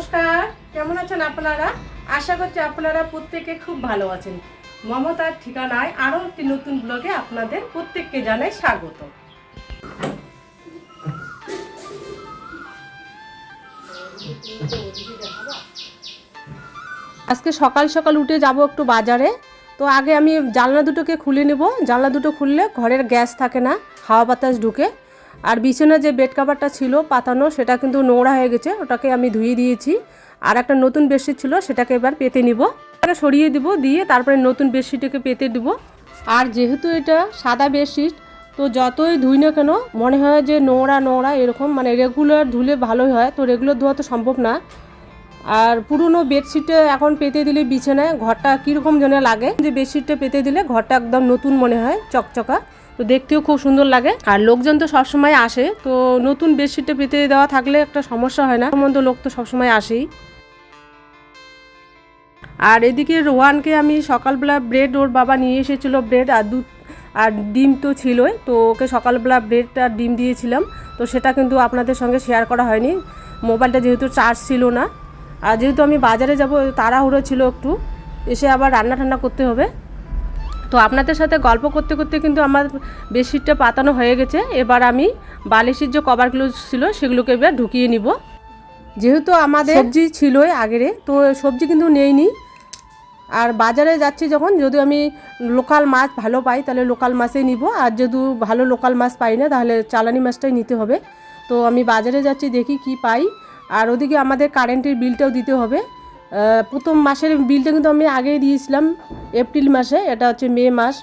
নমস্কার, কেমন আছেন আপনারা? আশা করছি আপনারা প্রত্যেকে খুব ভালো আছেন। মমতার ঠিকানায় আরও একটি নতুন ব্লগে আপনাদের প্রত্যেককে জানাই স্বাগত। আজকে সকাল সকাল উঠে যাব একটু বাজারে। তো আগে আমি জানলা দুটোকে খুলে নেব। জানলা দুটো খুললে ঘরের গ্যাস থাকে না, হাওয়া বাতাস ঢুকে। আর বিছানায় যে বেড কাভারটা ছিল পাতানো, সেটা কিন্তু নোংরা হয়ে গেছে, ওটাকে আমি ধুয়ে দিয়েছি। আর একটা নতুন বেডশিট ছিল, সেটাকে এবার পেতে নিব, সরিয়ে দিব, দিয়ে তারপরে নতুন বেডশিটটাকে পেতে দিব। আর যেহেতু এটা সাদা বেডশিট, তো যতই ধুই না কেন মনে হয় যে নোংরা নোংরা এরকম, মানে রেগুলার ধুলে ভালোই হয়, তো রেগুলার ধোয়া তো সম্ভব না। আর পুরনো বেডশিটে এখন পেতে দিলে বিছানায় ঘরটা কীরকম যেন লাগে, যে বেডশিটটা পেতে দিলে ঘরটা একদম নতুন মনে হয়, চকচকা, তো দেখতেও খুব সুন্দর লাগে। আর লোকজন তো সবসময় আসে, তো নতুন বেডশিটটা পেতে দেওয়া থাকলে একটা সমস্যা হয় না, সম্বন্ধ লোক তো সবসময় আসেই। আর এদিকে রোহানকে আমি সকালবেলা ব্রেড, ওর বাবা নিয়ে এসেছিলো ব্রেড আর দুধ আর ডিম তো ছিলই, তো ওকে সকালবেলা ব্রেড আর ডিম দিয়েছিলাম। তো সেটা কিন্তু আপনাদের সঙ্গে শেয়ার করা হয়নি, মোবাইলটা যেহেতু চার্জ ছিল না। আর যেহেতু আমি বাজারে যাব, তাড়াহুড়ো ছিল একটু, এসে আবার রান্না ঠান্না করতে হবে। তো আপনাদের সাথে গল্প করতে করতে কিন্তু আমার বেডশিটটা পাতানো হয়ে গেছে। এবার আমি বালিশের যে কভারগুলো ছিল সেগুলোকে এবার ঢুকিয়ে নিব। যেহেতু আমাদের সবজি ছিলই আগের, তো সবজি কিন্তু নেইনি। আর বাজারে যাচ্ছি যখন, যদি আমি লোকাল মাছ ভালো পাই তাহলে লোকাল মাছই নিব, আর যদি ভালো লোকাল মাছ পাই না তাহলে চালানি মাছটাই নিতে হবে। তো আমি বাজারে যাচ্ছি, দেখি কি পাই। আর ওদিকে আমাদের কারেন্টের বিলটাও দিতে হবে। প্রথম মাসের বিলটা কিন্তু আমি আগেই দিয়েছিলাম, এপ্রিল মাসে, এটা হচ্ছে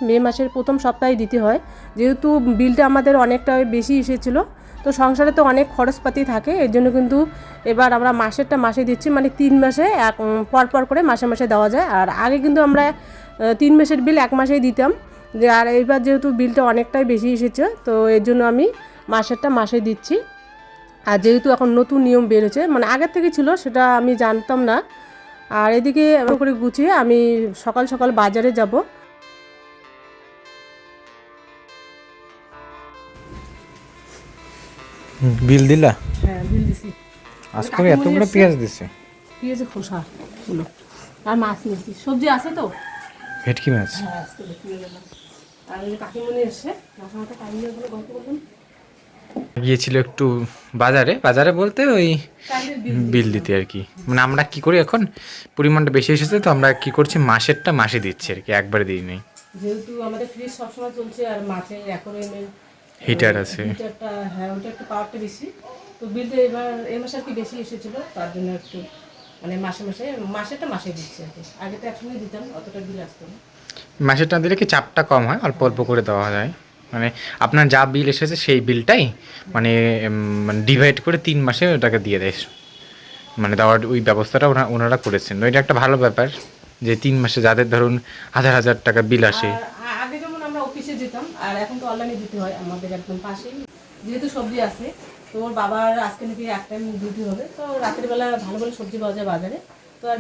মে মাসের প্রথম সপ্তাহে দিতে হয়। যেহেতু বিলটা আমাদের অনেকটা বেশি এসেছিলো, তো সংসারে তো অনেক খরচপাতি থাকে, এর জন্য কিন্তু এবার আমরা মাসেরটা মাসে দিচ্ছি, মানে 3 মাসে পর করে মাসে মাসে দেওয়া যায়। আর আগে কিন্তু আমরা 3 মাসের বিল 1 মাসেই দিতাম, যে আর এইবার যেহেতু বিলটা অনেকটাই বেশি এসেছে, তো এর জন্য আমি মাসেরটা মাসে দিচ্ছি। আর যেহেতু এখন নতুন নিয়ম বেরোচ্ছে, মানে আগের থেকে ছিল, সেটা আমি জানতাম না। আর এদিকে এমন করে গুছিয়ে আমি সকাল সকাল বাজারে যাব। বিল দিলা? হ্যাঁ, বিল দিছি। আজকে এতগুলো পেঁয়াজ দিছে? পেঁয়াজের খোসা গুলো আর মাছ নিয়েছি, সবজি আছে তো। ভেটকি মাছ? হ্যাঁ, আজকে নিয়ে গেলাম। আর এই কাকিমণি এসে মাথাটা টাইম নিয়ে গল্প করলাম। গিয়েছিল একটু বাজারে বলতে ওই বিল দিতে আর কি। মানে আমরা কি করি, এখন পরিমাণটা বেশি এসেছে তো আমরা কি করছি, মাসেরটা মাসে দিচ্ছি আর কি, একবারে দিই নাই। যেহেতু আমাদের ফ্রিজ সবসময় চলছে, আর মাছের অ্যাকোয়ারিয়ামের হিটার আছে, হিটারটা, হ্যাঁ ওটা একটু পাওয়ারটা বেশি, তো বিলটা এবার এই মাসে আর কি বেশি এসেছিলো, তার জন্য একটু মানে মাসেরটা মাসে দিচ্ছি আর কি। আগে তো একসঙ্গে দিতাম, অতটা বিল আসতো না। মাসেরটা দিলে কি চাপটা কম হয়, অল্প অল্প করে দেওয়া যায়। মানে আপনার যা বিল এসেছে সেই বিলটাই মানে ডিভাইড করে 3 মাসে ওটাকে দিয়ে দেয়, মানে দেওয়ার ওই ব্যবস্থাটা ওনারা করেছেন। ওইটা একটা ভালো ব্যাপার, যে 3 মাসে যাদের ধরুন হাজার হাজার টাকা বিল আসে। আগে যেমন আমরা অফিসে যেতাম, আর এখন তো অনলাইনে দিতে হয়, আমাদের একদম পাশেই যেহেতু সবজি আছে। তো ওর বাবার আজকে নাকি এক টাইম ডিউটি হবে, তো রাতের বেলা ভালো ভালো সবজি পাওয়া যায় বাজারে। তো আর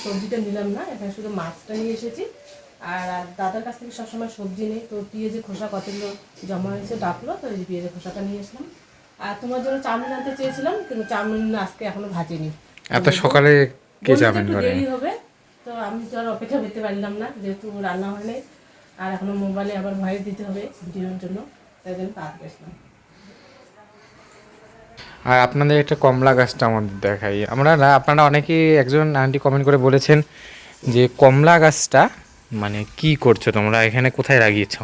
সবজিটা নিলাম না, এখানে শুধু মাছটা নিয়ে এসেছি। আর দাদার কাছ থেকে সবসময় সবজি নেই, তো পেঁয়াজের খোসা কতগুলো জমা হয়েছে ডাকলো, তো এই পেঁয়াজের খোসাটা নিয়ে আসলাম। আর তোমার জন্য চাউমিন আনতে চেয়েছিলাম, কিন্তু চাউমিন আজকে এখনো ভাজিনি। এত সকালে কে চাউমিন করে? দেরি হবে, তো আমি তো আর অপেক্ষা করতে পারলাম না, যেহেতু রান্না হয় নাই, আর এখনো মোবাইলে আবার ভয়েস দিতে হবে ভিডিওর জন্য, তাই জন্য তাড়াতাড়ি আসলাম। আর আপনাদের একটা কমলা গাছটা আমাদের দেখাই আমরা না, আপনারা অনেকেই একজন আন্টি কমেন্ট করে বলেছেন যে কমলা গাছটা মানে কি করছো তোমরা, এখানে কোথায় লাগিয়েছো?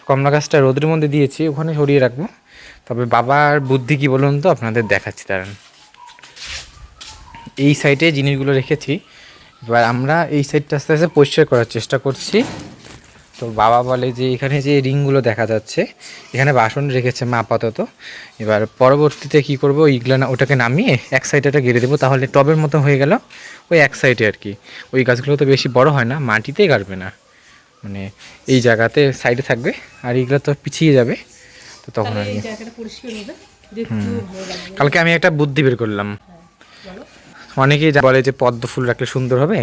কমলা গাছটা রোদের মধ্যে দিয়েছি, ওখানে সরিয়ে রাখবো। তবে বাবার বুদ্ধি কি বলুন তো, আপনাদের দেখাচ্ছি দাঁড়ান। এই সাইডে জিনিসগুলো রেখেছি, এবার আমরা এই সাইডটা আস্তে আস্তে পরিষ্কার করার চেষ্টা করছি। তো বাবা বলে যে এখানে যে রিংগুলো দেখা যাচ্ছে, এখানে বাসন রেখেছে মা আপাতত। এবার পরবর্তীতে কি করব, ওইগুলো না ওটাকে নামিয়ে এক সাইডেটা গেড়ে দেবো, তাহলে টবের মতো হয়ে গেল ওই এক সাইডে আর কি। ওই গাছগুলো তো বেশি বড় হয় না, মাটিতেই গাড়বে না, মানে এই জায়গাতে সাইডে থাকবে, আর এইগুলো তো পিছিয়ে যাবে। তো তখন আর কি কালকে আমি একটা বুদ্ধি বের করলাম। অনেকেই বলে যে পদ্ম ফুল রাখলে সুন্দর হবে,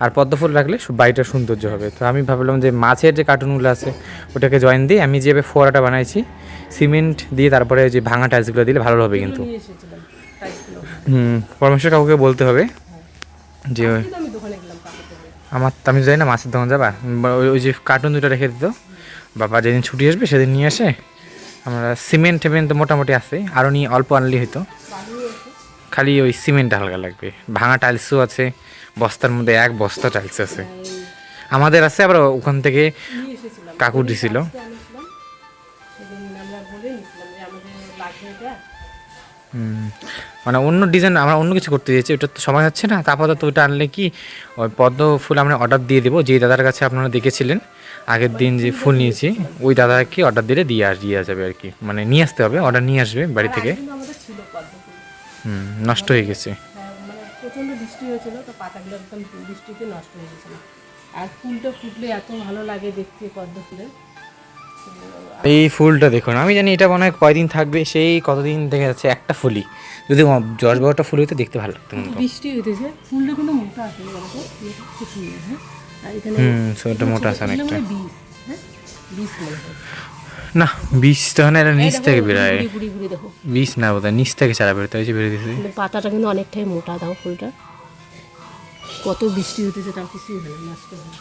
আর পদ্ম ফুল রাখলে বাড়িটা সৌন্দর্য হবে। তো আমি ভাবলাম যে মাছের যে কার্টুনগুলো আছে ওটাকে জয়েন দিয়ে আমি যেভাবে ফোয়ারাটা বানাইছি, সিমেন্ট দিয়ে তারপরে যে ভাঙা টাইলসগুলো দিলে ভালো হবে কিন্তু। পরামর্শ কাউকে বলতে হবে যে আজকে তো আমি দোকানে গেলাম কাপড় দেবো। আমি জানি না মাছের দোকান যাবা, ওই যে কার্টুন দুটো রেখে দিত, বাবা যেদিন ছুটি আসবে সেদিন নিয়ে আসে। আমরা সিমেন্ট টিমেন্ট তো মোটামুটি আছে, আরও নিয়ে অল্প আনলেই হতো, খালি ওই সিমেন্টটা হালকা লাগবে। ভাঙা টাইলসও আছে, বস্তার মধ্যে এক বস্তা টাইলস আছে আমাদের আছে, আবার ওখান থেকে নিয়ে এসেছিলাম, কাকু দিছিল। আজকে আনিয়েছিলাম, সেদিন আমরা বলে নিয়েছিলাম যে আমাদের লাগবে এটা। মানে অন্য ডিজাইন আমরা অন্য কিছু করতে দিয়েছি, ওটা তো সময় হচ্ছে না। তারপর তো ওটা আনলে কি ওই পদ্ম ফুল আমরা অর্ডার দিয়ে দেবো, যেই দাদার কাছে আপনারা দেখেছিলেন আগের দিন যে ফুল নিয়েছি, ওই দাদাকে অর্ডার দিলে দিয়ে যাবে আর কি, মানে নিয়ে আসতে হবে, অর্ডার নিয়ে আসবে বাড়ি থেকে। কিন্তু আমাদের ছিল পদ্ম ফুল। নষ্ট হয়ে গেছে। হ্যাঁ, মানে প্রচণ্ড বৃষ্টি হয়েছিল, তো পাতাগুলো একদম বৃষ্টিতে নষ্ট হয়ে গেছিল। আর ফুলটা ফুটলে এত ভালো লাগে দেখতে পদ্ম ফুলের। এই ফুলটা দেখুন, আমি জানি এটা মনে হয় কয়দিন থাকবে, সেই কতদিন দেখা যাচ্ছে একটা ফুলই, যদি 10-12টা ফুল হইতে দেখতে ভালো লাগতো কিন্তু। বৃষ্টি হইতেছে, ফুলটা কিন্তু মোটা আছে বলতো, খুব সুন্দর। হ্যাঁ, আর এখানে ওটা মোটা আছে অনেকটা। বীজ, হ্যাঁ বীজ মনে হয়। না, বীজটা না, এটা নিচ থেকে বেরোয়। গুড়ি গুড়ি দেখো, বীজ না বোধহয়, নিচ থেকে চারা বেরোতে হয়েছে, বেরিয়ে দিয়েছে। কিন্তু পাতাটা কিন্তু অনেকটাই মোটা, দাও ফুলটা। কত বৃষ্টি হতেছে তার কিছুই হয় না, নষ্ট হয় না।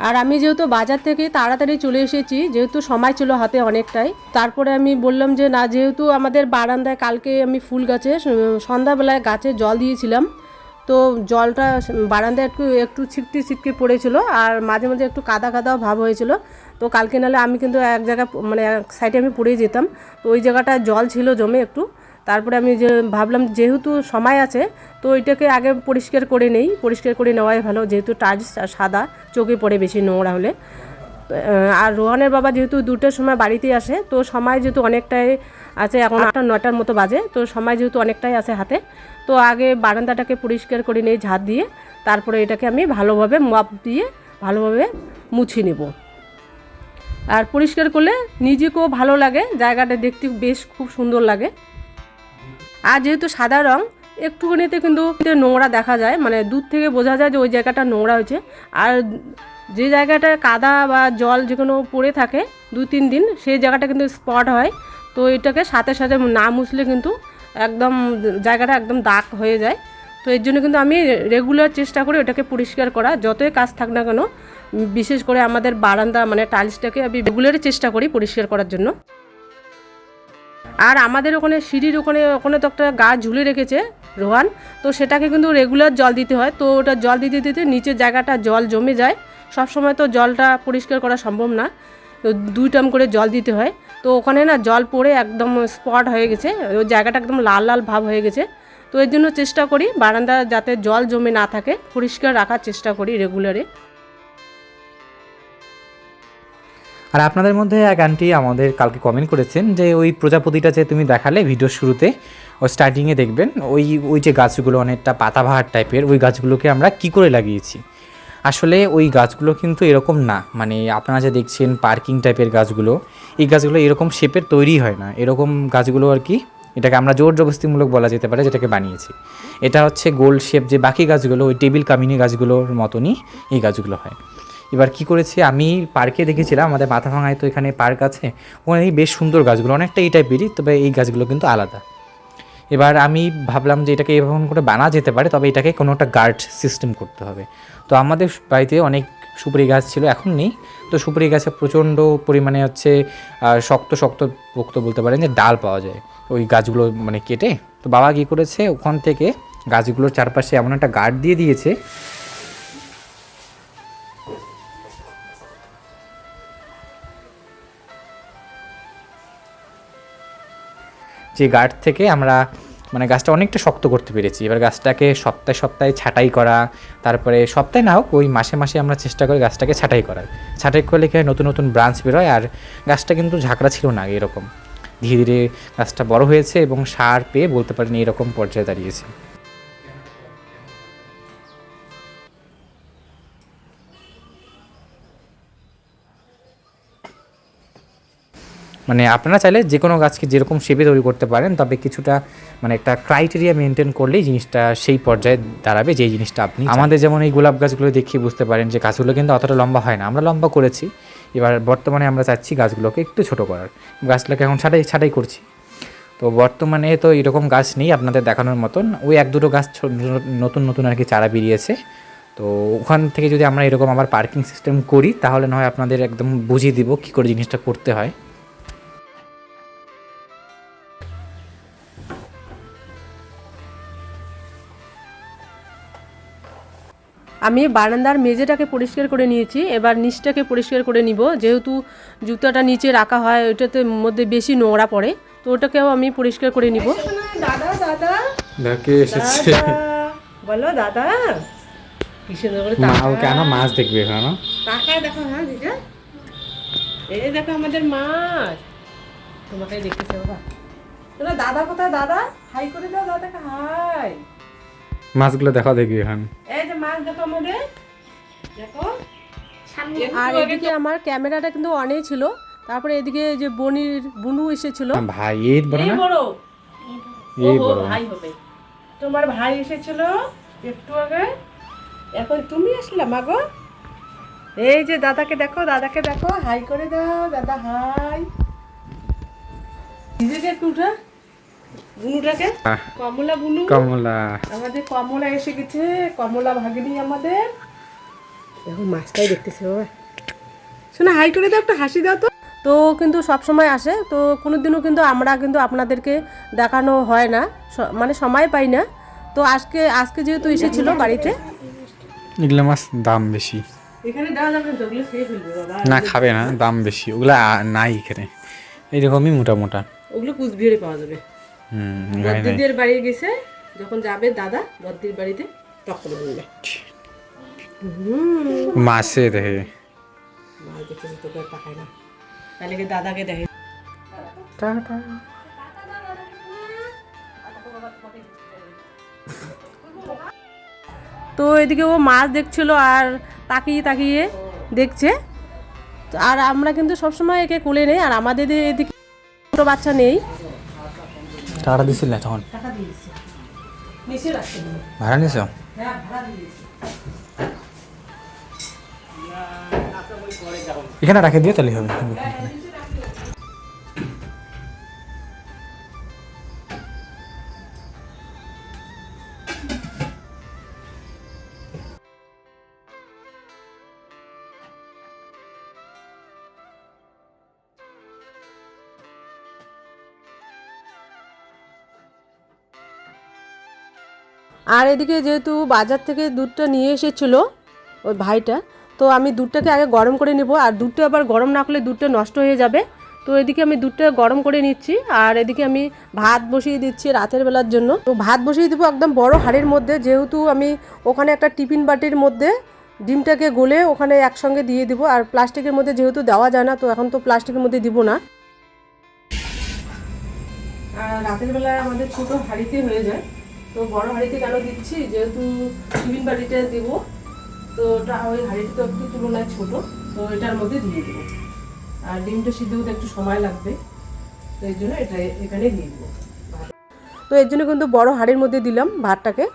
আর আমি যেহেতু বাজার থেকে তাড়াতাড়ি চলে এসেছি, যেহেতু সময় ছিল হাতে অনেকটাই, তারপরে আমি বললাম যে না, যেহেতু আমাদের বারান্দায় কালকে আমি ফুল গাছে সন্ধ্যাবেলায় গাছে জল দিয়েছিলাম, তো জলটা বারান্দায় একটু একটু ছিটকে ছিটকে পড়েছিল, আর মাঝে মাঝে একটু কাদা কাদাও ভাব হয়েছিল। তো কালকে নাহলে আমি কিন্তু এক জায়গায় মানে এক সাইডে আমি পড়ে যেতাম, তো ওই জায়গাটায় জল ছিল জমে একটু। তারপরে আমি যে ভাবলাম যেহেতু সময় আছে, তো এটাকে আগে পরিষ্কার করে নেই, পরিষ্কার করে নেওয়াই ভালো, যেহেতু টাইলস সাদা চোখে পড়ে বেশি নোংরা হলে। আর রোহানের বাবা যেহেতু 2টার সময় বাড়িতে আসে, তো সময় যেহেতু অনেকটাই আছে, এখন 8-9টার মতো বাজে, তো সময় যেহেতু অনেকটাই আছে হাতে, তো আগে বারান্দাটাকে পরিষ্কার করে নেই ঝাঁট দিয়ে, তারপরে এটাকে আমি ভালোভাবে মপ দিয়ে ভালোভাবে মুছে নেব। আর পরিষ্কার করলে নিজেকেও ভালো লাগে, জায়গাটা দেখতে বেশ খুব সুন্দর লাগে। আর যেহেতু সাদা রং, একটুখানিতে কিন্তু নোংরা দেখা যায়, মানে দূর থেকে বোঝা যায় যে ওই জায়গাটা নোংরা হয়েছে। আর যে জায়গাটায় কাদা বা জল যে কোনো পড়ে থাকে 2-3 দিন, সেই জায়গাটা কিন্তু স্পট হয়। তো এটাকে সাথে সাথে না মুছলে কিন্তু একদম জায়গাটা একদম দাগ হয়ে যায়। তো এর জন্য কিন্তু আমি রেগুলার চেষ্টা করি ওটাকে পরিষ্কার করা, যতই কাজ থাক না কেন। বিশেষ করে আমাদের বারান্দা মানে টাইলসটাকে আমি রেগুলারই চেষ্টা করি পরিষ্কার করার জন্য। আর আমাদের ওখানে সিঁড়ির ওখানে ওখানে তো একটা গাছ ঝুলে রেখেছে রোহান, তো সেটাকে কিন্তু রেগুলার জল দিতে হয়। তো ওটা জল দিতে দিতে নিচের জায়গাটা জল জমে যায়, সব সময় তো জলটা পরিষ্কার করা সম্ভব না, তো 2 টাইম করে জল দিতে হয়। তো ওখানে না জল পড়ে একদম স্পট হয়ে গেছে, ওই জায়গাটা একদম লাল লাল ভাব হয়ে গেছে। তো এর জন্য চেষ্টা করি বারান্দা যাতে জল জমে না থাকে, পরিষ্কার রাখার চেষ্টা করি রেগুলারে। আর আপনাদের মধ্যে এক আন্টি আমাদের কালকে কমেন্ট করেছেন যে ওই প্রজাপতিটা যে তুমি দেখালে ভিডিওর শুরুতে, ও স্টার্টিংয়ে দেখবেন ওই ওই যে গাছগুলো অনেকটা পাতাবাহার টাইপের, ওই গাছগুলোকে আমরা কি করে লাগিয়েছি। আসলে ওই গাছগুলো কিন্তু এরকম না, মানে আপনারা যে দেখছেন পার্কিং টাইপের গাছগুলো, এই গাছগুলো এরকম শেপের তৈরি হয় না। এরকম গাছগুলো আর কি, এটাকে আমরা জোর জবরদস্তিমূলক বলা যেতে পারে যেটাকে বানিয়েছি। এটা হচ্ছে গোল শেপ, যে বাকি গাছগুলো ওই টেবিল কামিনী গাছগুলোর মতনই এই গাছগুলো হয়। এবার কি করেছি, আমি পার্কে দেখেছিলাম, আমাদের মাথাভাঙায় তো এখানে পার্ক আছে, ওখানে বেশ সুন্দর গাছগুলো অনেকটা এই টাইপেরই, তবে এই গাছগুলো কিন্তু আলাদা। এবার আমি ভাবলাম যে এটাকে এভাবে করে বানা যেতে পারে, তবে এটাকে কোনো একটা গার্ড সিস্টেম করতে হবে। তো আমাদের বাড়িতে অনেক সুপারি গাছ ছিল, এখন নেই। তো সুপারি গাছে প্রচণ্ড পরিমাণে হচ্ছে শক্ত শক্ত পোক্ত বলতে পারেন যে ডাল পাওয়া যায় ওই গাছগুলো মানে কেটে। তো বাবা কী করেছে, ওখান থেকে গাছগুলোর চারপাশে এমন একটা গার্ড দিয়ে দিয়েছে, যে গার্ড থেকে আমরা মানে গাছটা অনেকটা শক্ত করতে পেরেছি। এবার গাছটাকে সপ্তাহে সপ্তাহে ছাঁটাই করা, তারপরে সপ্তাহে না হোক ওই মাসে মাসে আমরা চেষ্টা করি গাছটাকে ছাঁটাই করার। ছাঁটাই করলে কি নতুন নতুন ব্রাঞ্চ বেরোয়, আর গাছটা কিন্তু ঝাঁকড়া ছিল না, এরকম ধীরে ধীরে গাছটা বড় হয়েছে এবং সার পেয়ে বলতে পারেন এরকম পর্যায়ে দাঁড়িয়েছে। মানে আপনারা চাইলে যে কোনো গাছকে যেরকম শেপে তৈরি করতে পারেন, তবে কিছুটা মানে একটা ক্রাইটেরিয়া মেনটেন করলেই জিনিসটা সেই পর্যায়ে দাঁড়াবে যেই জিনিসটা আপনি আমাদের যেমন এই গোলাপ গাছগুলো দেখিয়ে বুঝতে পারেন যে গাছগুলো কিন্তু অতটা লম্বা হয় না, আমরা লম্বা করেছি। এবার বর্তমানে আমরা চাচ্ছি গাছগুলোকে একটু ছোট করার, গাছগুলোকে এখন ছাঁটাই করছি। তো বর্তমানে তো এরকম গাছ নেই আপনাদের দেখানোর মতন, ওই 1-2 গাছ নতুন নতুন আর কি চারা বেরিয়েছে। তো ওখান থেকে যদি আমরা এরকম আবার পার্কিং সিস্টেম করি তাহলে না হয় আপনাদের একদম বুঝিয়ে দিব কী করে জিনিসটা করতে হয়। আমি বারান্দার মেঝেটাকে পরিষ্কার করে নিয়েছি, এবার নিচটাকে পরিষ্কার করে নিব। যেহেতু জুতাটা নিচে রাখা হয় ওইটাতে মধ্যে বেশি নোংরা পড়ে, তো ওটাকেও আমি পরিষ্কার করে নিব। দাদা দাদা দেখে এসেছে, বলো দাদা কি সুন্দর করে মা ও কেন মাছ দেখবে এখানে তাকায় দেখো। হ্যাঁ দিদা, এই দেখো আমাদের মাছ, তোমাকে দেখতেছে বাবা। তোরা দাদা কোথায়? দাদা হাই করে দাও, দাদাকে হাই। মাছগুলো দেখা দেখবি এখন। এই যে মাছ দেখো আমাদের, দেখো। আর এদিকে আমার ক্যামেরাটা কিন্তু অনেই ছিল, তারপরে এদিকে যে বুনু এসেছিল। ভাই এই বড় না, বড় এই বড় ভাই হবে। তোমার ভাই এসেছিল একটু আগে, এখন তুমি আসলে মাগো। এই যে দাদাকে দেখো, দাদাকে দেখো, হাই করে দাও দাদা, হাই। নিজেকে একটু উঠা, বুনুটাকে, কমলা বুনু, কমলা আমাদের কমলা এসে গেছে, কমলা ভাগিনি আমাদের। এখন মাছটাই দেখতেছে বাবা। শোনা হাই করে দাও, একটা হাসি দাও তো। তো কিন্তু সব সময় আসে, তো কোনোদিনও কিন্তু আমরা কিন্তু আপনাদেরকে দেখানো হয় না, মানে সময় পাই না। তো আজকে যেহেতু এসেছিল বাড়িতে। এগুলো মাছ দাম বেশি, এখানে দেওয়া যাবে না, ওগুলো খেয়ে ফেলবে বাবা। না খাবে না, দাম বেশি, ওগুলা নাই এখানে, এইরকমই মোটা মোটা। ওগুলো কুচবিহারে পাওয়া যাবে। বদ্দিদের বাড়ি গেছে যখন যাবে দাদা, বদ্দির বাড়িতে তখন বলবে। মাছে দেখে মাছ দেখতেছে, তোকে তাকায় না, তাহলে কি দাদাকে দেখে। তো এদিকে ও মাছ দেখছিল আর তাকিয়ে তাকিয়ে দেখছে। আর আমরা কিন্তু সবসময় একে কোলে নেই, আর আমাদের এদিকে ছোটো বাচ্চা নেই। টাকা দিছিল না তখন, টাকা দিয়েছি, নিচে রাখতে দিল। ভাড়া নিছ? হ্যাঁ ভাড়া দিয়েছি। এখানে রাখে দিয়ে তাহলে হবে। আর এদিকে যেহেতু বাজার থেকে দুধটা নিয়ে এসেছিল ওই ভাইটা, তো আমি দুধটাকে আগে গরম করে নেব, আর দুধটা আবার গরম না করলে দুধটা নষ্ট হয়ে যাবে। তো এদিকে আমি দুধটা গরম করে নিচ্ছি, আর এদিকে আমি ভাত বসিয়ে দিচ্ছি রাতের বেলার জন্য। তো ভাত বসিয়ে দেবো একদম বড় হাঁড়ির মধ্যে, যেহেতু আমি ওখানে একটা টিফিন বাটির মধ্যে ডিমটাকে গলে ওখানে একসঙ্গে দিয়ে দিব। আর প্লাস্টিকের মধ্যে যেহেতু দেওয়া যায় না, তো এখন তো প্লাস্টিকের মধ্যে দিব না। আর রাতের বেলায় আমাদের ছোটো হাঁড়িতে হয়ে যায়, তো বড় হাঁড়িতে কেন দিচ্ছি, যেহেতু টিফিন বাটিটা দেবো, তো ওটা ওই হাঁড়িটা তো একটু তুলনায় ছোট, তো এটার মধ্যে দিয়ে দেবো। আর ডিমটা সিদ্ধ হতে একটু সময় লাগবে, তো এই জন্য এটা এখানে দিয়ে দেবো। তো এর জন্য কিন্তু বড় হাঁড়ির মধ্যে দিলাম ভাতটাকে।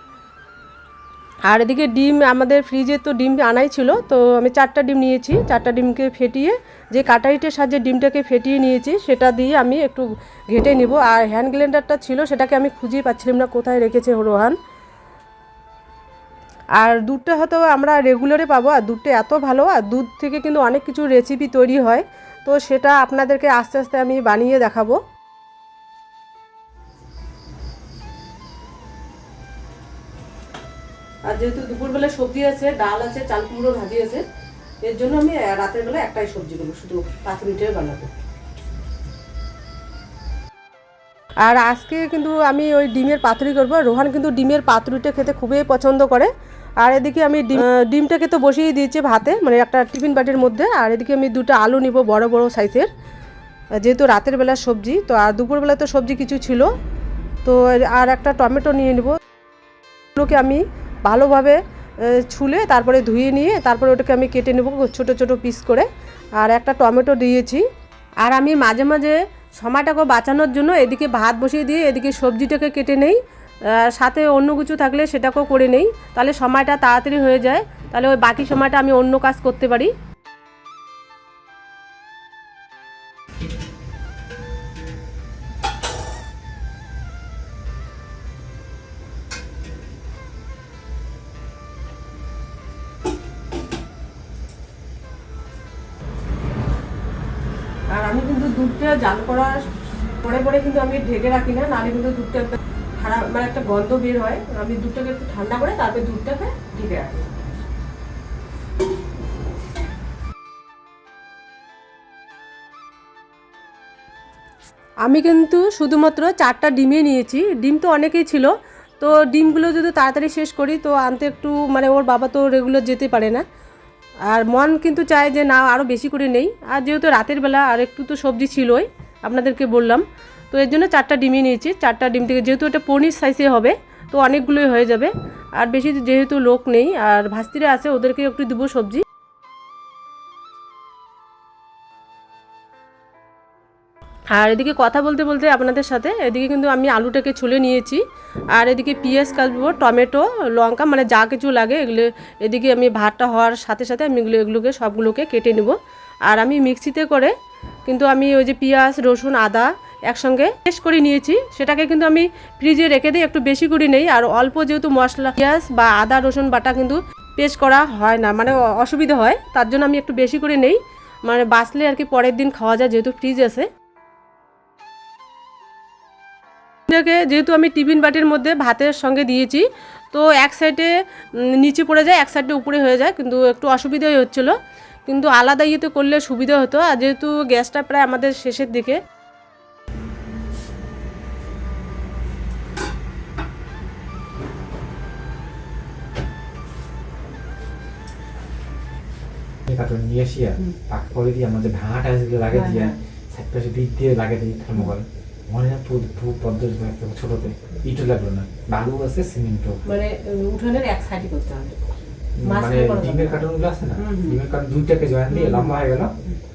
আর এদিকে ডিম আমাদের ফ্রিজে তো ডিম আনাই ছিল, তো আমি 4টা ডিম নিয়েছি। 4টা ডিমকে ফেটিয়ে, যে কাটারিটার সাহায্যে ডিমটাকে ফেটিয়ে নিয়েছি, সেটা দিয়ে আমি একটু ঘেটে নিব। আর হ্যান্ড গ্রাইন্ডারটা ছিল, সেটাকে আমি খুঁজে পাচ্ছিলাম না কোথায় রেখেছে রোহান। আর দুধটা হয়তো আমরা রেগুলারে পাবো, আর দুধটা এত ভালো, আর দুধ থেকে কিন্তু অনেক কিছু রেসিপি তৈরি হয়, তো সেটা আপনাদেরকে আস্তে আস্তে আমি বানিয়ে দেখাবো। আর যেহেতু দুপুরবেলা সবজি আছে, ডাল আছে, চাল কুমড়ো ভাজি আছে, এর জন্য আমি রাতের বেলা একটাই সবজি করবো, শুধু পাতুরিটাই বানাবো। আর আজকে কিন্তু আমি ওই ডিমের পাতুরি করবো। রোহান কিন্তু ডিমের পাতুরিটা খেতে খুবই পছন্দ করে। আর এদিকে আমি ডিমটাকে তো বসিয়ে দিয়েছি ভাতে, মানে একটা টিফিন বাটির মধ্যে। আর এদিকে আমি 2টা আলু নিব বড় বড় সাইজের, যেহেতু রাতের বেলার সবজি। তো আর দুপুরবেলা তো সবজি কিছু ছিল, তো আর একটা টমেটো নিয়ে নেব। ওগুলোকে আমি ভালোভাবে ছুলে তারপরে ধুয়ে নিয়ে তারপরে ওটাকে আমি কেটে নেব ছোট ছোট পিস করে। আর একটা টমেটো দিয়েছি, আর আমি মাঝে মাঝে সময়টাকে বাঁচানোর জন্য এদিকে ভাত বসিয়ে দিয়ে এদিকে সবজিটাকে কেটে নেই, সাথে অন্য কিছু থাকলে সেটাকেও করে নেই, তাহলে সময়টা তাড়াতাড়ি হয়ে যায়, তাহলে ওই বাকি সময়টা আমি অন্য কাজ করতে পারি। আর আমি কিন্তু দুধটা জাল করার পরে পরে কিন্তু আমি ঢেকে রাখি না, নাহলে কিন্তু দুধটা একটা খারাপ মানে একটা গন্ধ বের হয়। আমি দুধটাকে একটু ঠান্ডা করে তারপরে দুধটাকে ঢেকে রাখি। আমি কিন্তু শুধুমাত্র 4টা ডিমই নিয়েছি, ডিম তো অনেকেই ছিল, তো ডিমগুলো যদি তাড়াতাড়ি শেষ করি তো আনতে একটু মানে ওর বাবা তো রেগুলার যেতে পারে না, আর মন কিন্তু চায় যে না আরও বেশি করে নেই, আর যেহেতু রাতের বেলা আর একটু তো সবজি ছিলই আপনাদেরকে বললাম, তো এর জন্য 4টা ডিমই নিয়েছি। 4টা ডিম থেকে যেহেতু এটা পনির সাইজে হবে তো অনেকগুলোই হয়ে যাবে, আর বেশি যেহেতু লোক নেই আর ভাস্তিরা আছে ওদেরকে একটু দেবো সবজি। আর এদিকে কথা বলতে বলতে আপনাদের সাথে এদিকে কিন্তু আমি আলুটাকে ছুলে নিয়েছি, আর এদিকে পেঁয়াজ কাটবো, টমেটো, লঙ্কা মানে যা কিছু লাগে এগুলো এদিকে আমি ভাতটা হওয়ার সাথে সাথে আমি এগুলোকে সবগুলোকে কেটে নেব। আর আমি মিক্সিতে করে কিন্তু আমি ওই যে পেঁয়াজ রসুন আদা একসঙ্গে পেস্ট করে নিয়েছি, সেটাকে কিন্তু আমি ফ্রিজে রেখে দিই, একটু বেশি করে নেই। আর অল্প যেহেতু মশলা পেঁয়াজ বা আদা রসুন বাটা কিন্তু পেস্ট করা হয় না, মানে অসুবিধা হয়, তার জন্য আমি একটু বেশি করে নেই, মানে বাঁচলে আর কি পরের দিন খাওয়া যায় যেহেতু ফ্রিজ আছে। যেহেতু আমি টিফিন বাটির মধ্যে ভাতের সঙ্গে দিয়েছি, তো এক সাইডে নিচে পড়ে যায় এক সাইডে উপরে হয়ে যায়, কিন্তু একটু অসুবিধাই হচ্ছিল, কিন্তু আলাদা ইয়েতে করলে সুবিধা হতো। আর যেহেতু গ্যাসটা প্রায় আমাদের শেষের দিকে, কার্টুন নিয়ে আসিয়া পাক করে দিয়ে আমাদের ভাঁটা যেগুলো লাগে দিয়া সাইড পাশে দিক দিয়ে লাগে দিই থার্মোকল মনে না পদ্ধতি ছোটতে ইটও লাগলো না, বালু আছে সিমেন্টও, মানে উঠানের এক সাইডে করতে হবে। মানে ডিমের কার্টুনগুলো আছে না, ডিমের কার্টুন দুইটাকে জয়েন দিয়ে লম্বা হয়ে গেল,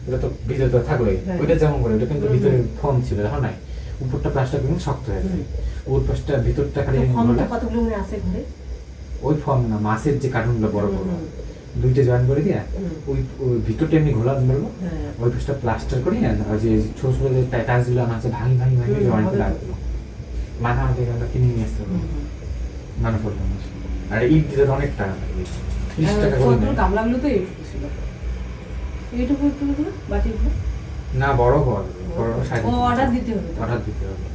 ওটা তো ভিতরে তো থাকলোই, ওইটা যেমন করে ওটা কিন্তু ভিতরে ফর্ম ছিল এখন নাই, উপরটা প্লাস্টার কিন্তু শক্ত হয়ে যায়, ওর পাশটা ভিতরটা খালি কতগুলো মনে আছে ঘরে ওই ফর্ম না মাছের যে কার্টুনগুলো বড় বড় দুইটা জয়েন করে দিয়া ওই ভিতরটা এমনি ঘোলা মারবো, ওই পাশটা প্লাস্টার করি ওই যে ছোট ছোট যে টাইটাসগুলো আছে ভাঙি ভাঙি ভাঙি জয়েন করে লাগলো, মাথা মাথা আমরা কিনে নিয়ে আসতে হবে মানে পড়লো না। আর ইট দিতে তো অনেক টাকা লাগে, 30 টাকা করে গামলাগুলো তো এইটুকু ছিল, এইটুকু একটু বাটিগুলো না বড় বড় বড় সাইজ অর্ডার দিতে হবে, অর্ডার দিতে হবে।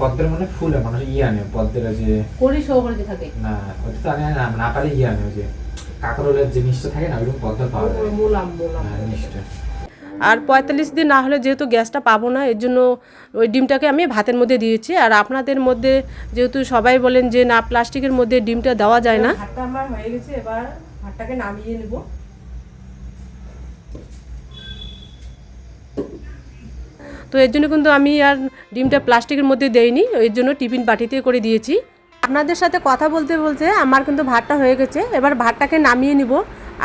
পদ্মের মানে ফুল মানুষ আনে পদ্মের যে কড়ি সহকারে যে থাকে না ওটা তো আনে না পারে আনে ওই যে কাঁকরোলের যে মিষ্টি থাকে না ওইরকম পদ্ম পাওয়া যায় মিষ্টি। আর 45 দিন না হলে যেহেতু গ্যাসটা পাবো না, এর জন্য ওই ডিমটাকে আমি ভাতের মধ্যে দিয়েছি। আর আপনাদের মধ্যে যেহেতু সবাই বলেন যে না প্লাস্টিকের মধ্যে ডিমটা দেওয়া যায় না, ভাতটা আমার হয়ে গেছে, এবার ভাতটাকে নামিয়ে নেব। তো এর জন্য কিন্তু আমি আর ডিমটা প্লাস্টিকের মধ্যে দেইনি, এর জন্য টিফিন বাটিতে করে দিয়েছি। আপনাদের সাথে কথা বলতে বলতে আমার কিন্তু ভাতটা হয়ে গেছে, এবার ভাতটাকে নামিয়ে নিব।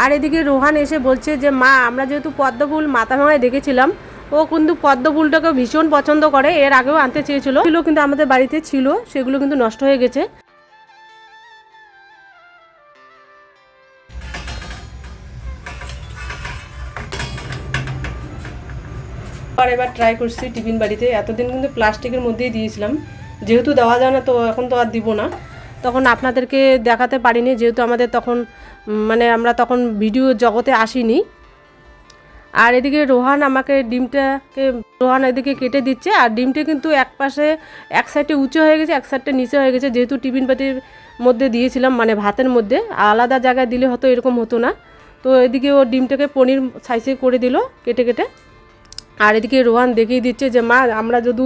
আর এদিকে রোহান এসে বলছে যে মা আমরা যেহেতু পদ্ম ফুল মাথা ভাঙায় দেখেছিলাম, ও কিন্তু পদ্ম ফুলটাকে ভীষণ পছন্দ করে, এর আগেও আনতে চেয়েছিল, কিন্তু আমাদের বাড়িতে ছিল, সেগুলো কিন্তু নষ্ট হয়ে গেছে। আর এবার ট্রাই করছি টিফিন বাড়িতে, এতদিন কিন্তু প্লাস্টিকের মধ্যেই দিয়েছিলাম, যেহেতু দেওয়া যায় না তো এখন তো আর দিব না, তখন আপনাদেরকে দেখাতে পারিনি যেহেতু আমাদের তখন মানে আমরা তখন ভিডিও জগতে আসিনি। আর এদিকে রোহান আমাকে রোহান এদিকে কেটে দিচ্ছে, আর ডিমটা কিন্তু এক পাশে এক সাইডে উঁচু হয়ে গেছে এক সাইডটা নিচে হয়ে গেছে, যেহেতু টিফিন বাটির মধ্যে দিয়েছিলাম মানে ভাতের মধ্যে, আলাদা জায়গায় দিলে হয়তো এরকম হতো না। তো এদিকে ও ডিমটাকে পনির সাইজে করে দিল কেটে কেটে। আর এদিকে রোহান দেখিয়ে দিচ্ছে যে মা আমরা যদি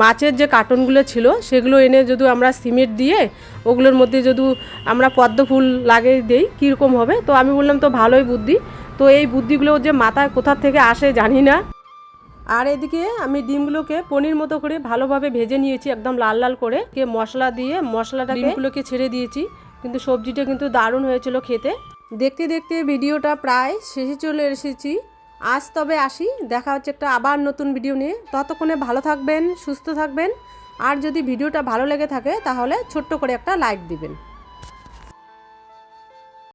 মাছের যে কার্টুনগুলো ছিল সেগুলো এনে যদি আমরা সিমেন্ট দিয়ে ওগুলোর মধ্যে যদি আমরা পদ্ম ফুল লাগিয়ে দিই কীরকম হবে। তো আমি বললাম তো ভালোই বুদ্ধি, তো এই বুদ্ধিগুলো যে মাথায় কোথা থেকে আসে জানি না। আর এদিকে আমি ডিমগুলোকে পনির মতো করে ভালোভাবে ভেজে নিয়েছি একদম লাল লাল করে, মশলা দিয়ে মশলাটা ডিমগুলোকে ছেড়ে দিয়েছি, কিন্তু সবজিটা কিন্তু দারুণ হয়েছিল খেতে। দেখতে দেখতে ভিডিওটা প্রায় শেষে চলে এসেছি। আজ তবে আসি, দেখা হচ্ছে একটা আবার নতুন ভিডিও নিয়ে। ততক্ষণে ভালো থাকবেন, সুস্থ থাকবেন। আর যদি ভিডিওটা ভালো লেগে থাকে তাহলে ছোট্ট করে একটা লাইক দিবেন।